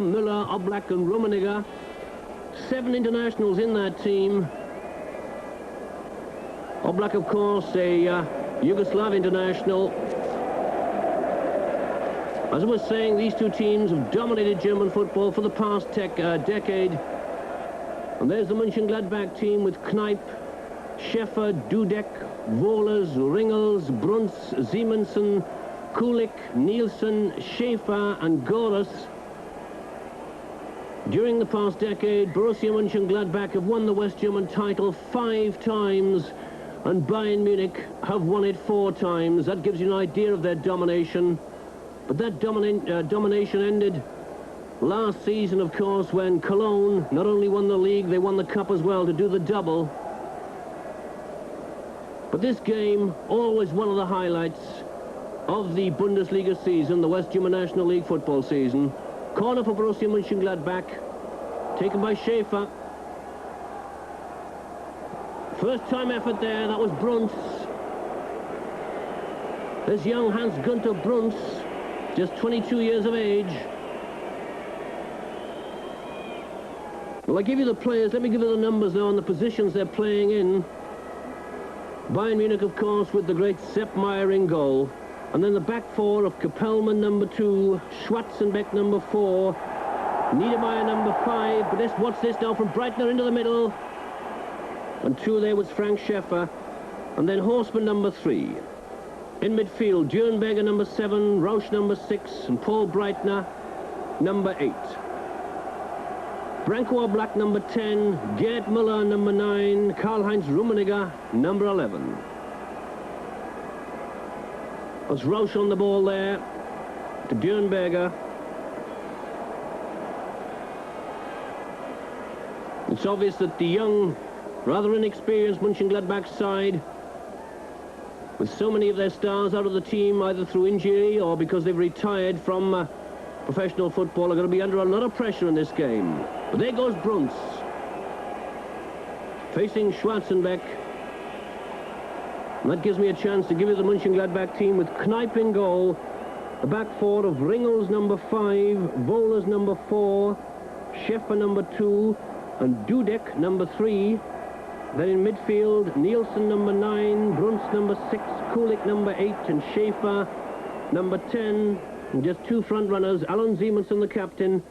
Müller, Oblak and Rummenigge. 7 internationals in that team. Oblak, of course, a Yugoslav international. As I was saying, these two teams have dominated German football for the past decade. And there's the Monchengladbach team with Kneipp, Schäfer, Dudek, Wohlers, Ringels, Bruns, Simonsen, Kulik, Nielsen, Schäfer and Goras. During the past decade, Borussia Mönchengladbach have won the West German title 5 times, and Bayern Munich have won it 4 times. That gives you an idea of their domination. But that domination ended last season, of course, when Cologne not only won the league, they won the cup as well to do the double. But this game, always one of the highlights of the Bundesliga season, the West German National League football season. Corner for Borussia Mönchengladbach, taken by Schäfer. First time effort there, that was Bruns. There's young Hans-Günther Bruns, just 22 years of age. Well, I give you the players, let me give you the numbers now on the positions they're playing in. Bayern Munich, of course, with the great Sepp Maier in goal. And then the back four of Kapellmann, number 2, Schwarzenbeck, number 4, Niedermeyer, number 5. But what's this now from Breitner into the middle? And 2 there was Frank Schäfer. And then Horstmann, number 3. In midfield, Dürnberger, number 7, Rausch, number 6, and Paul Breitner, number 8. Branko Oblak, number 10, Gerd Müller, number 9, Karl-Heinz Rummenigge, number 11. That's Rausch on the ball there to Dürnberger. It's obvious that the young, rather inexperienced Mönchengladbach side, with so many of their stars out of the team, either through injury or because they've retired from professional football, are going to be under a lot of pressure in this game. But there goes Bruns, facing Schwarzenbeck. And that gives me a chance to give you the Mönchengladbach team with Kneipp in goal, the back four of Ringels, number 5, Wohlers, number 4, Schäfer, number 2, and Dudek, number 3. Then in midfield, Nielsen, number 9, Bruns, number 6, Kulik, number 8, and Schäfer, number 10. And just 2 front runners, Alan Simonsen, the captain,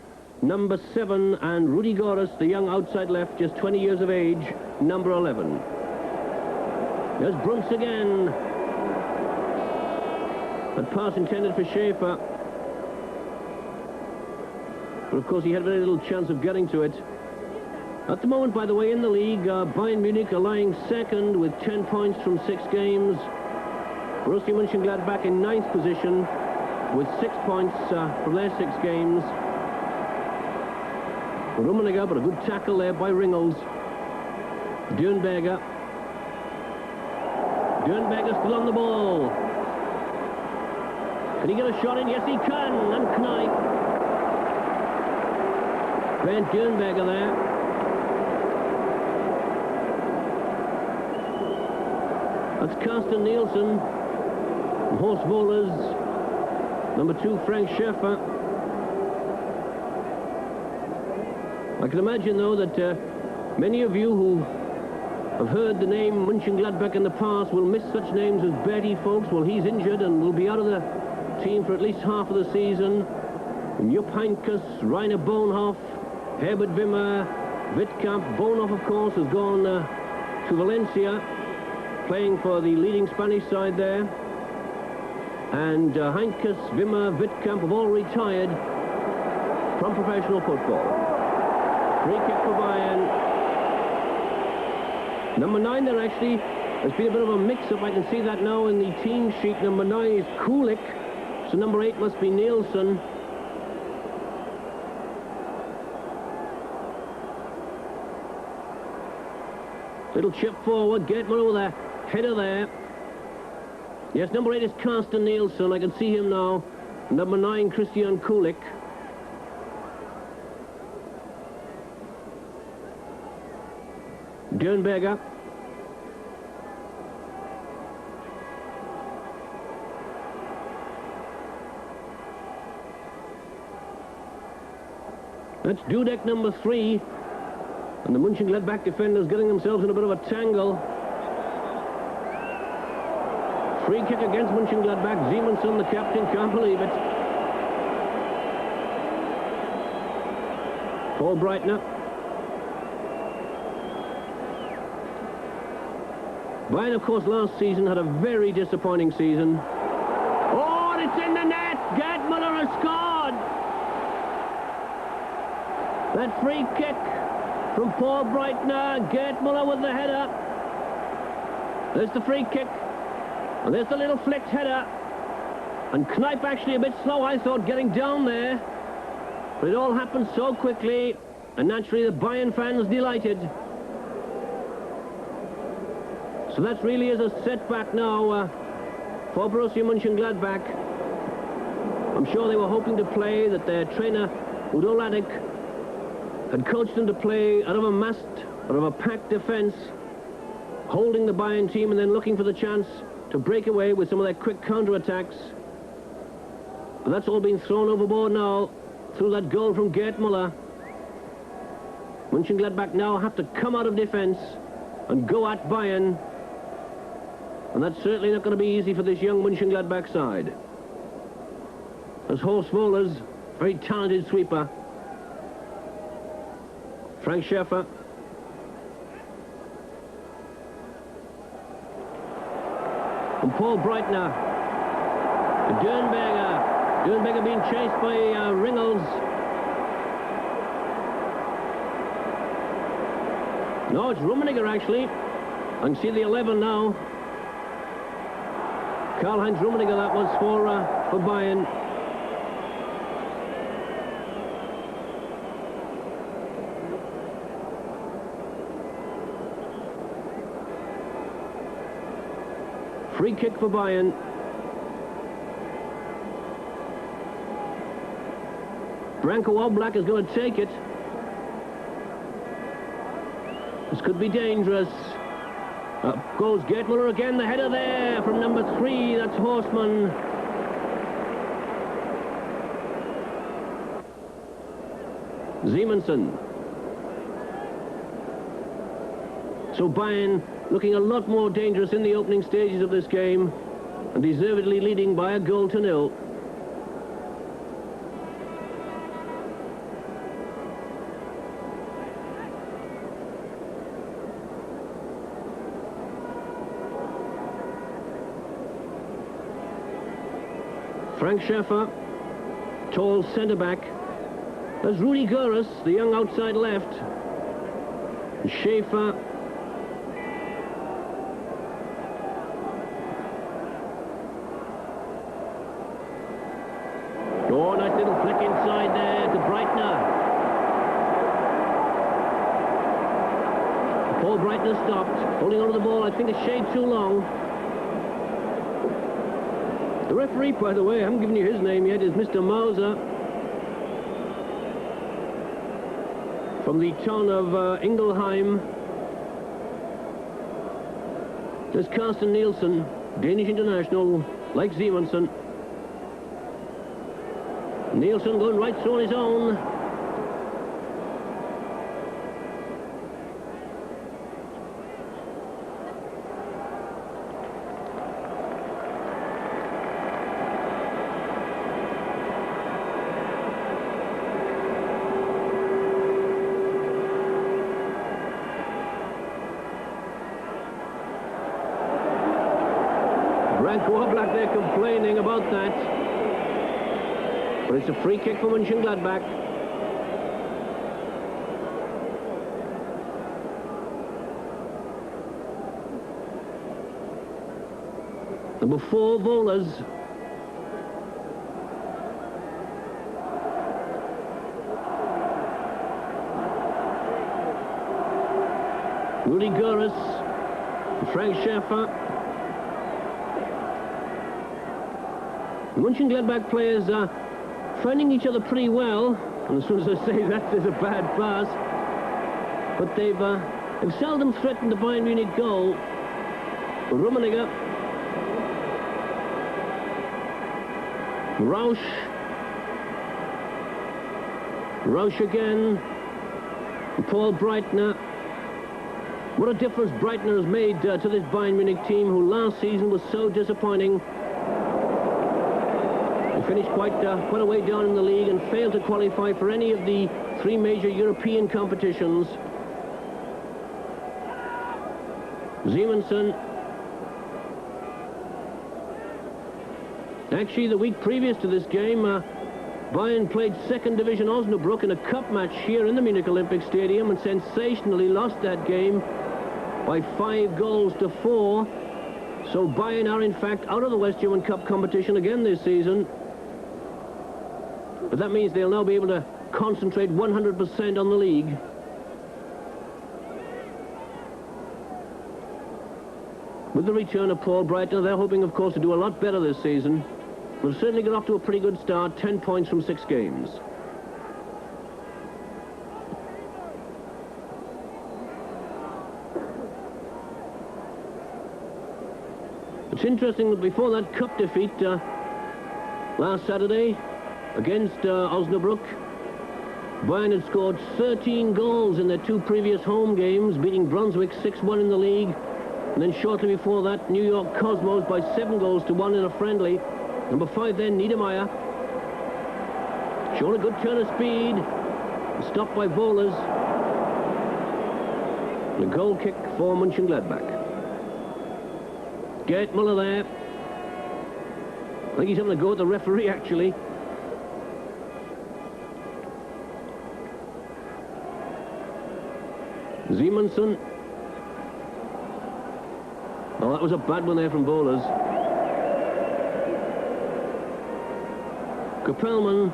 number 7, and Rudi Goras, the young outside left, just 20 years of age, number 11. There's Bruns again. That pass intended for Schäfer. But of course he had very little chance of getting to it. At the moment, by the way, in the league, Bayern Munich are lying second with 10 points from 6 games. Borussia Mönchengladbach in 9th position with 6 points from their 6 games. Rummenigge, but a good tackle there by Ringels. Dürnberger. Dürnberger still on the ball. Can he get a shot in? Yes, he can. And Kneipp. Bernd Dürnberger there. That's Carsten Nielsen. Horst Wohlers. Number 2, Frank Schäfer. I can imagine, though, that many of you who have heard the name Mönchengladbach in the past will miss such names as Bertie Folks. Well, he's injured and will be out of the team for at least half of the season. And Jupp Heynckes, Rainer Bonhoff, Herbert Wimmer, Wittkamp. Bonhoff, of course, has gone to Valencia, playing for the leading Spanish side there. And Heynckes, Wimmer, Wittkamp have all retired from professional football. Free kick for Bayern. Number 9 there, actually, there's been a bit of a mix-up. I can see that now in the team sheet. Number 9 is Kulik, so number 8 must be Nielsen. Little chip forward, Gerd Müller with a header there. Yes, number 8 is Carsten Nielsen. I can see him now. Number 9, Christian Kulik. Dürnberger. That's Dudek number 3. And the Monchengladbach defenders getting themselves in a bit of a tangle. Free kick against Monchengladbach. Simonsen, the captain, can't believe it. Paul Breitner. Bayern, of course, last season had a very disappointing season. Oh, and it's in the net! Gerd Müller has scored! That free kick from Paul Breitner. Gerd Müller with the header. There's the free kick. And there's the little flicked header. And Kneip actually a bit slow, I thought, getting down there. But it all happened so quickly. And naturally, the Bayern fans delighted. So that really is a setback now for Borussia Mönchengladbach. I'm sure they were hoping to play, that their trainer, Udo Lattek, had coached them to play out of a massed, out of a packed defence, holding the Bayern team and then looking for the chance to break away with some of their quick counter-attacks. But that's all been thrown overboard now through that goal from Gerd Müller. Mönchengladbach now have to come out of defence and go at Bayern. And that's certainly not going to be easy for this young Mönchengladbach side. There's Horst Wohlers, very talented sweeper. Frank Schäfer. And Paul Breitner. Dernberger. Dernberger being chased by Ringels. No, it's Rummenigge actually. I can see the 11 now. Karl-Heinz Rummenigge, that was for Bayern. Free kick for Bayern. Branko Oblak is going to take it. This could be dangerous. Up goes Gerd Müller again, the header there from number 3, that's Horstmann. Simonsen. So Bayern looking a lot more dangerous in the opening stages of this game and deservedly leading by a goal to 0. Frank Schäfer, tall centre-back. There's Rudi Göres, the young outside left. Schäfer. Oh, nice little flick inside there to Breitner. Paul Breitner stopped, holding onto the ball, I think a shade too long. The referee, by the way, I haven't given you his name yet, is Mr. Mauser from the town of Ingelheim. There's Carsten Nielsen, Danish international, like Simonsen. Nielsen going right through on his own. Branko Oblak there complaining about that. But it's a free kick for Mönchengladbach. Number 4, Wohlers. Rudi Göres, Frank Schäfer. The Mönchengladbach players are finding each other pretty well, and as soon as I say that, there's a bad pass. But they've seldom threatened the Bayern Munich goal. Rummenigge, Rausch, Roush again. Paul Breitner. What a difference Breitner has made to this Bayern Munich team, who last season was so disappointing. He finished quite a way down in the league and failed to qualify for any of the 3 major European competitions. Simonsen. Actually, the week previous to this game, Bayern played second division Osnabrück in a cup match here in the Munich Olympic Stadium and sensationally lost that game by 5 goals to 4. So Bayern are in fact out of the West German Cup competition again this season. But that means they'll now be able to concentrate 100% on the league. With the return of Paul Breitner, they're hoping, of course, to do a lot better this season. They'll certainly get off to a pretty good start, 10 points from 6 games. It's interesting that before that cup defeat last Saturday against Osnabrück, Bayern had scored 13 goals in their 2 previous home games, beating Brunswick 6-1 in the league. And then shortly before that, New York Cosmos by 7 goals to 1 in a friendly. Number 5 then, Niedermeyer. Showing a good turn of speed. Stopped by Vohlers. And a goal kick for Monchengladbach. Gerd Müller there. I think he's having to go at the referee, actually. Simonsen. Oh, that was a bad one there from Vohlers. Kapellman,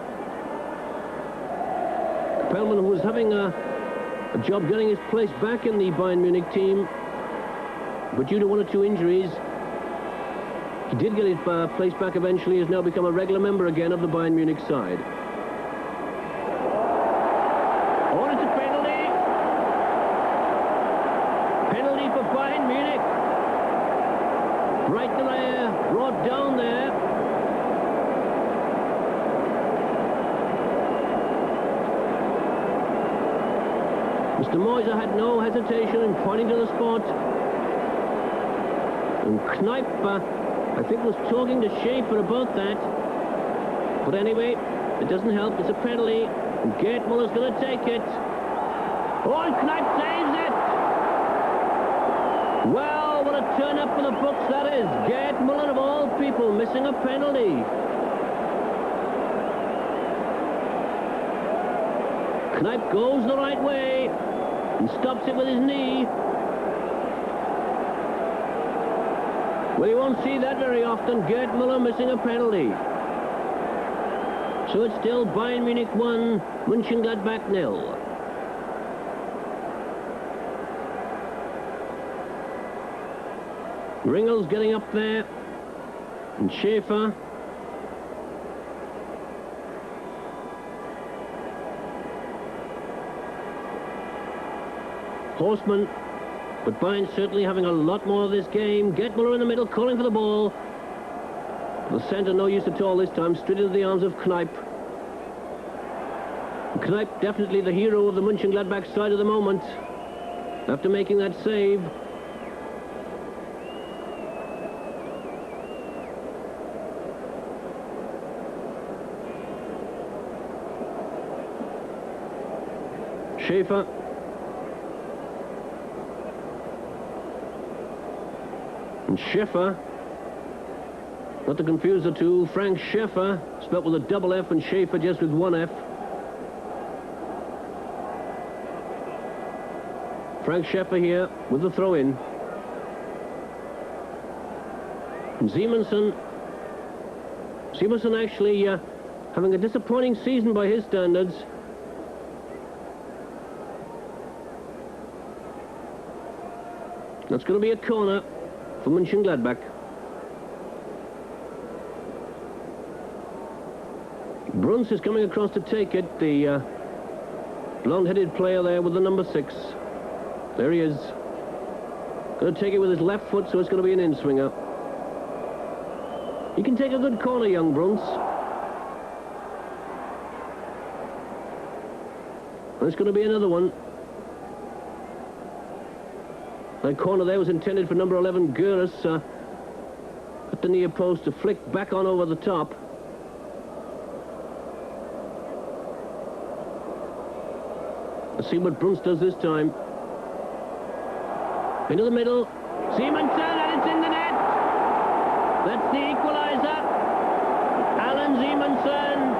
who was having a job getting his place back in the Bayern Munich team, but due to 1 or 2 injuries, he did get his place back eventually, has now become a regular member again of the Bayern Munich side. Oh, it's a penalty! Penalty for Bayern Munich. Breitner there, brought down there. Mr. Moyser had no hesitation in pointing to the spot. And Kneip, I think, was talking to Schaefer about that. But anyway, it doesn't help. It's a penalty. And Gerd Müller's going to take it. Oh, and Kneip saves it! Well, what a turn up for the books that is. Gerd Müller, of all people, missing a penalty. Kneip goes the right way and stops it with his knee. Well, you won't see that very often. Gerd Müller missing a penalty. So it's still Bayern Munich 1, Monchengladbach 0. Ringel's getting up there. And Schaefer. Horstmann, but Bayern certainly having a lot more of this game. Gerd Müller in the middle, calling for the ball. The centre, no use at all this time, straight into the arms of Kneip. Kneip, definitely the hero of the Monchengladbach side at the moment, after making that save. Schaefer. And Schäfer, not to confuse the two, Frank Schäfer, spelt with a double F, and Schaefer just with 1 F. Frank Schäfer here with the throw-in. And Simonsen actually having a disappointing season by his standards. That's going to be a corner for Monchengladbach. Bruns is coming across to take it, the blonde-headed player there with the number 6. There he is. Going to take it with his left foot, so it's going to be an in-swinger. He can take a good corner, young Bruns. There's going to be another one. That corner there was intended for number 11, Gurus. At the near post to flick back on over the top. Let's see what Bruns does this time. Into the middle. Simonsen, and it's in the net. That's the equaliser. Alan Simonsen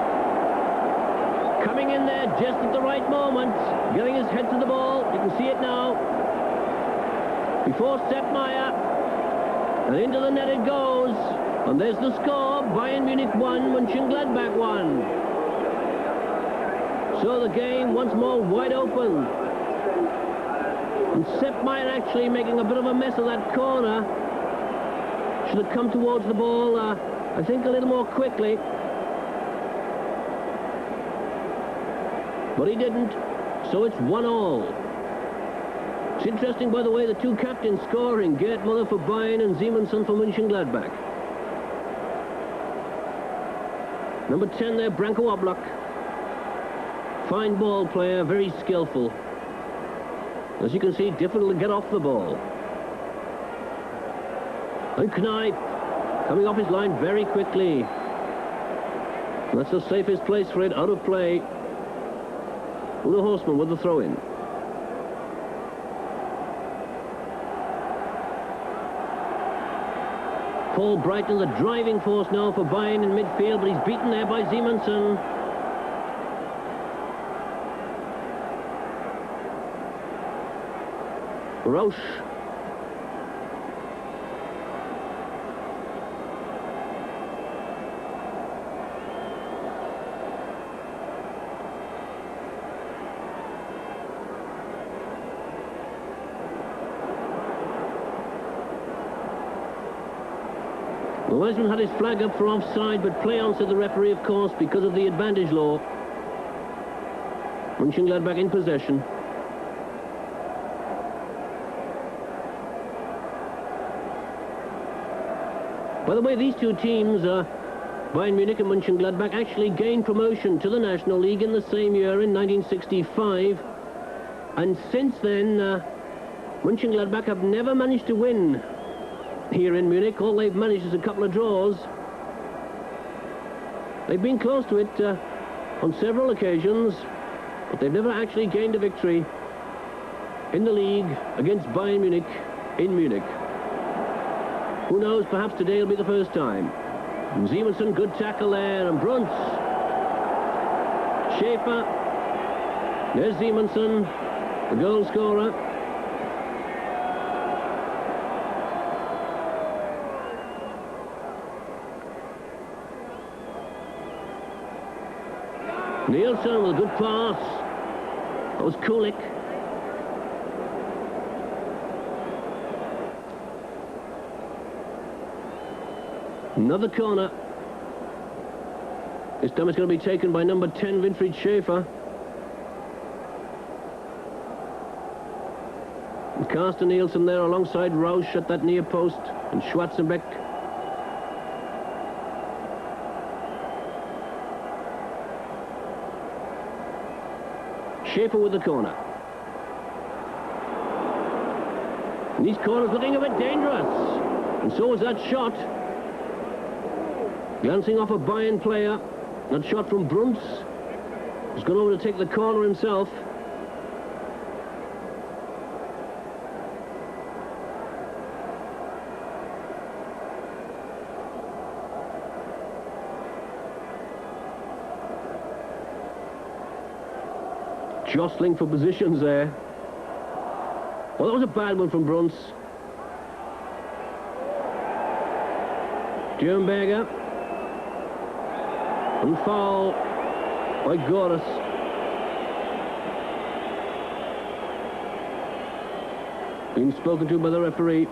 coming in there just at the right moment, getting his head to the ball. You can see it now. Before Sepp Maier, and into the net it goes. And there's the score. Bayern Munich 1, Monchengladbach 1. So the game once more wide open. And Sepp Maier actually making a bit of a mess of that corner. Should have come towards the ball, I think, a little more quickly. But he didn't. So it's 1-1. It's interesting, by the way, the two captains scoring. Gerd Müller for Bayern and Simonsen for Monchengladbach. Number 10 there, Branko Oblak. Fine ball player, very skillful. As you can see, difficult to get off the ball. And Kneip coming off his line very quickly. That's the safest place for it, out of play. Uno Horstmann with the throw-in. Paul Brighton, the driving force now for Bayern in midfield, but he's beaten there by Simonsen. Rausch. The linesman had his flag up for offside, but play on, said the referee, of course, because of the advantage law. Monchengladbach in possession. By the way, these two teams, Bayern Munich and Monchengladbach, actually gained promotion to the National League in the same year in 1965. And since then, Monchengladbach have never managed to win here in Munich. All they've managed is a couple of draws. They've been close to it on several occasions, but they've never actually gained a victory in the league against Bayern Munich in Munich. Who knows, perhaps today will be the first time. And Simonsen, good tackle there, and Bruns. Schaefer. There's Simonsen, the goal scorer. Nielsen with a good pass. That was Kulik. Another corner. This time it's going to be taken by number 10, Winfried Schaefer. And Carsten Nielsen there alongside Rausch at that near post, and Schwarzenbeck. Schaefer with the corner. And these corners looking a bit dangerous. And so was that shot. Glancing off a Bayern player. That shot from Bruns. He's gone over to take the corner himself. Jostling for positions there. Well, that was a bad one from Bruns. Jernberger. And foul by Goris. Being spoken to by the referee.